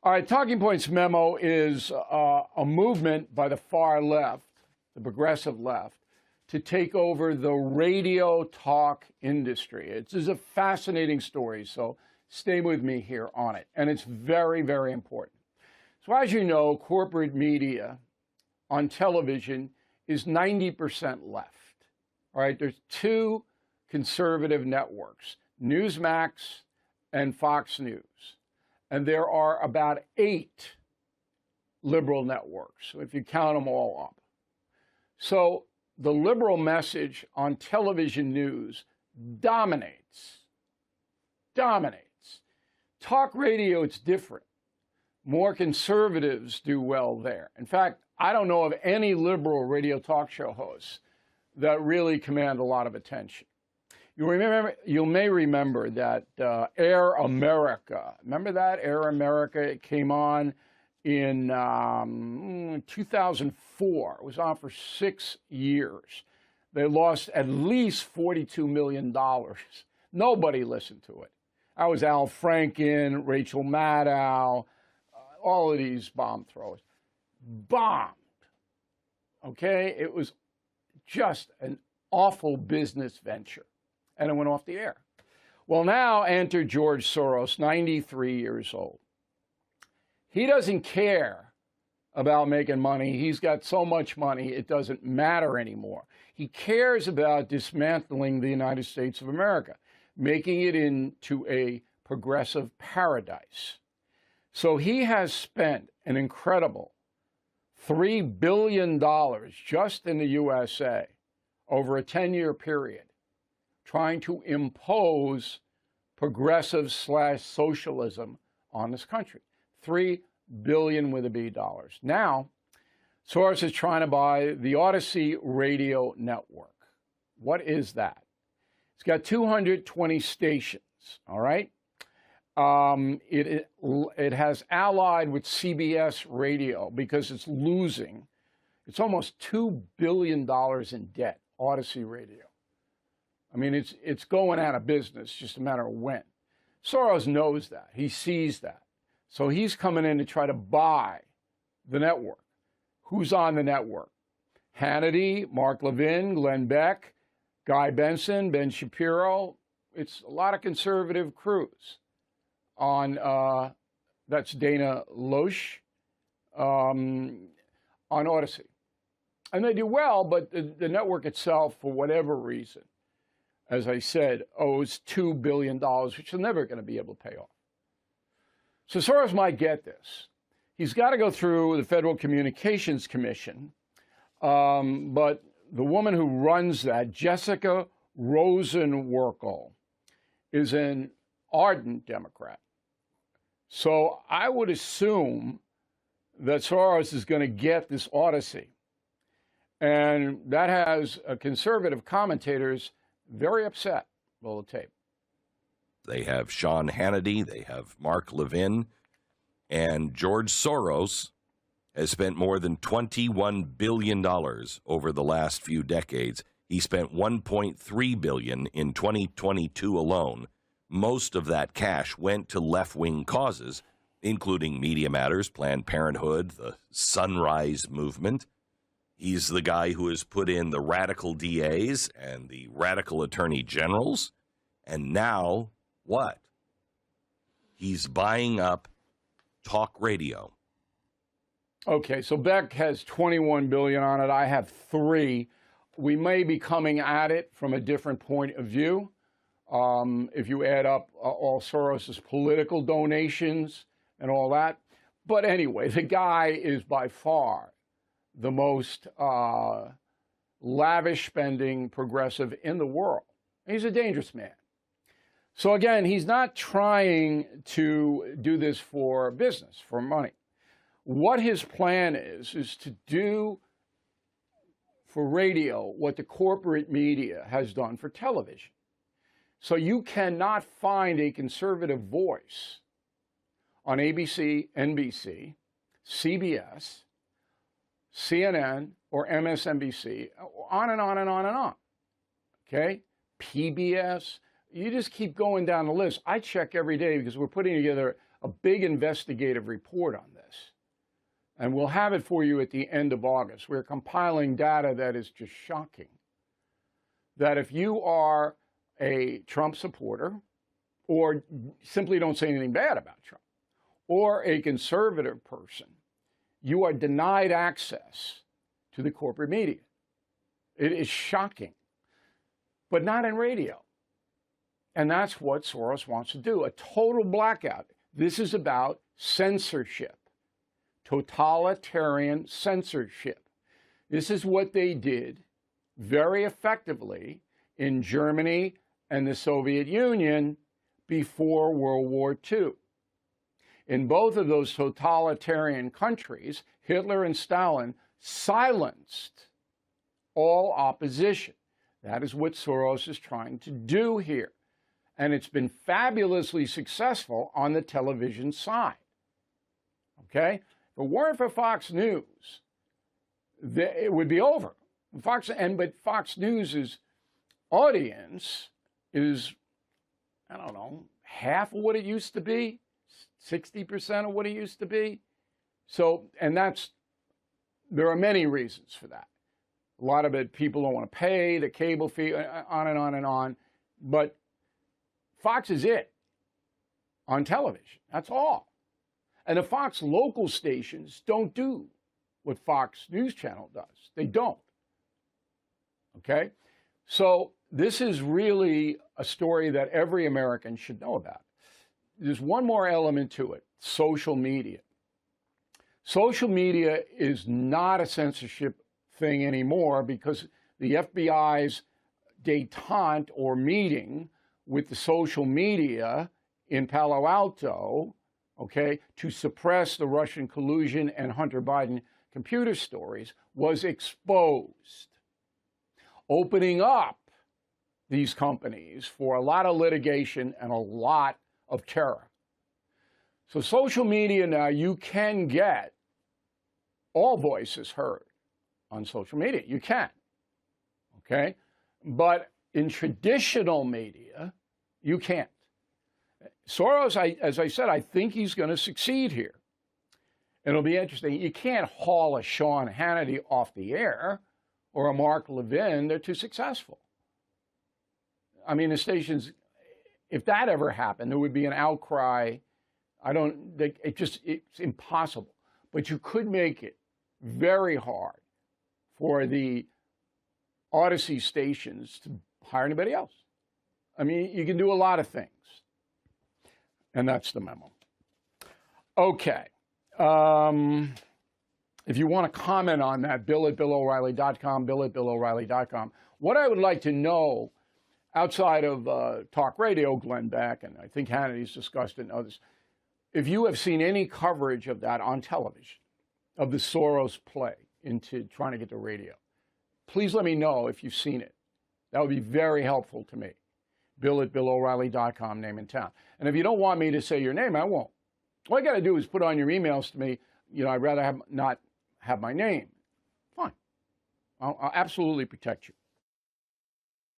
All right, Talking Points Memo is a movement by the far left, the progressive left, to take over the radio talk industry. It is a fascinating story, so stay with me here on it. And it's very, very important. So as you know, corporate media on television is 90% left. All right, there's two conservative networks, Newsmax and Fox News. And there are about 8 liberal networks, if you count them all up. So the liberal message on television news dominates. Talk radio, it's different. More conservatives do well there. In fact, I don't know of any liberal radio talk show hosts that really command a lot of attention. You may remember that Air America. Remember that Air America? It came on in 2004. It was on for 6 years. They lost at least $42 million. Nobody listened to it. That was Al Franken, Rachel Maddow, all of these bomb throwers. Bombed. Okay? It was just an awful business venture. And it went off the air. Well, now enter George Soros, 93 years old. He doesn't care about making money. He's got so much money, it doesn't matter anymore. He cares about dismantling the United States of America, making it into a progressive paradise. So he has spent an incredible $3 billion just in the USA over a 10-year period, trying to impose progressive/socialism on this country. $3 billion with a B dollars. Now, Soros is trying to buy the Audacy radio network. What is that? It's got 220 stations, all right? It has allied with CBS radio because it's losing. It's almost $2 billion in debt, Audacy radio. I mean, it's going out of business, just a matter of when. Soros knows that. He sees that. So he's coming in to try to buy the network. Who's on the network? Hannity, Mark Levin, Glenn Beck, Guy Benson, Ben Shapiro. It's a lot of conservative crews on, that's Dana Loesch, on Audacy. And they do well, but the network itself, for whatever reason, as I said, owes $2 billion, which they're never going to be able to pay off. So Soros might get this. He's got to go through the Federal Communications Commission, but the woman who runs that, Jessica Rosenworcel, is an ardent Democrat. So I would assume that Soros is going to get this Audacy. And that has conservative commentators very upset. Roll the tape. They have Sean Hannity, they have Mark Levin, and George Soros has spent more than $21 billion over the last few decades. He spent $1.3 billion in 2022 alone. Most of that cash went to left-wing causes, including Media Matters, Planned Parenthood, the Sunrise Movement. He's the guy who has put in the radical DAs and the radical attorney generals. And now, what? He's buying up talk radio. Okay, so Beck has $21 billion on it. I have $3 billion. We may be coming at it from a different point of view. If you add up all Soros's political donations and all that. But anyway, the guy is by far the most lavish spending progressive in the world. He's a dangerous man. So again, he's not trying to do this for business, for money. What his plan is to do for radio what the corporate media has done for television. So you cannot find a conservative voice on ABC, NBC, CBS, CNN, or MSNBC, on and on and on and on. Okay? PBS. You just keep going down the list. I check every day because we're putting together a big investigative report on this. And we'll have it for you at the end of August. We're compiling data that is just shocking. That if you are a Trump supporter, or simply don't say anything bad about Trump, or a conservative person, you are denied access to the corporate media. It is shocking, but not in radio. And that's what Soros wants to do, a total blackout. This is about censorship, totalitarian censorship. This is what they did very effectively in Germany and the Soviet Union before World War II. In both of those totalitarian countries, Hitler and Stalin silenced all opposition. That is what Soros is trying to do here. And it's been fabulously successful on the television side. Okay? If it weren't for Fox News, it would be over. But Fox News' audience is, I don't know, half of what it used to be, 60% of what it used to be. So, and there are many reasons for that. A lot of it, people don't want to pay the cable fee, on and on and on. But Fox is it on television. That's all. And the Fox local stations don't do what Fox News Channel does. They don't. Okay? So this is really a story that every American should know about. There's one more element to it, social media. Social media is not a censorship thing anymore because the FBI's detente or meeting with the social media in Palo Alto, okay, to suppress the Russian collusion and Hunter Biden computer stories was exposed, opening up these companies for a lot of litigation and a lot of terror. So social media now, you can get all voices heard on social media. You can, okay? But in traditional media, you can't. Soros, as I said, I think he's going to succeed here. It'll be interesting. You can't haul a Sean Hannity off the air or a Mark Levin. They're too successful. I mean, the stations, if that ever happened, there would be an outcry. It's impossible. But you could make it very hard for the Audacy stations to hire anybody else. I mean, you can do a lot of things. And that's the memo. Okay. If you want to comment on that, bill@BillO'Reilly.com, bill@BillO'Reilly.com. What I would like to know, outside of talk radio, Glenn Beck, and I think Hannity's discussed it and others, if you have seen any coverage of that on television, of the Soros play into trying to get the radio, please let me know if you've seen it. That would be very helpful to me. bill@BillO'Reilly.com, name and town. And if you don't want me to say your name, I won't. All you got to do is put on your emails to me, I'd rather not have my name. Fine. I'll absolutely protect you.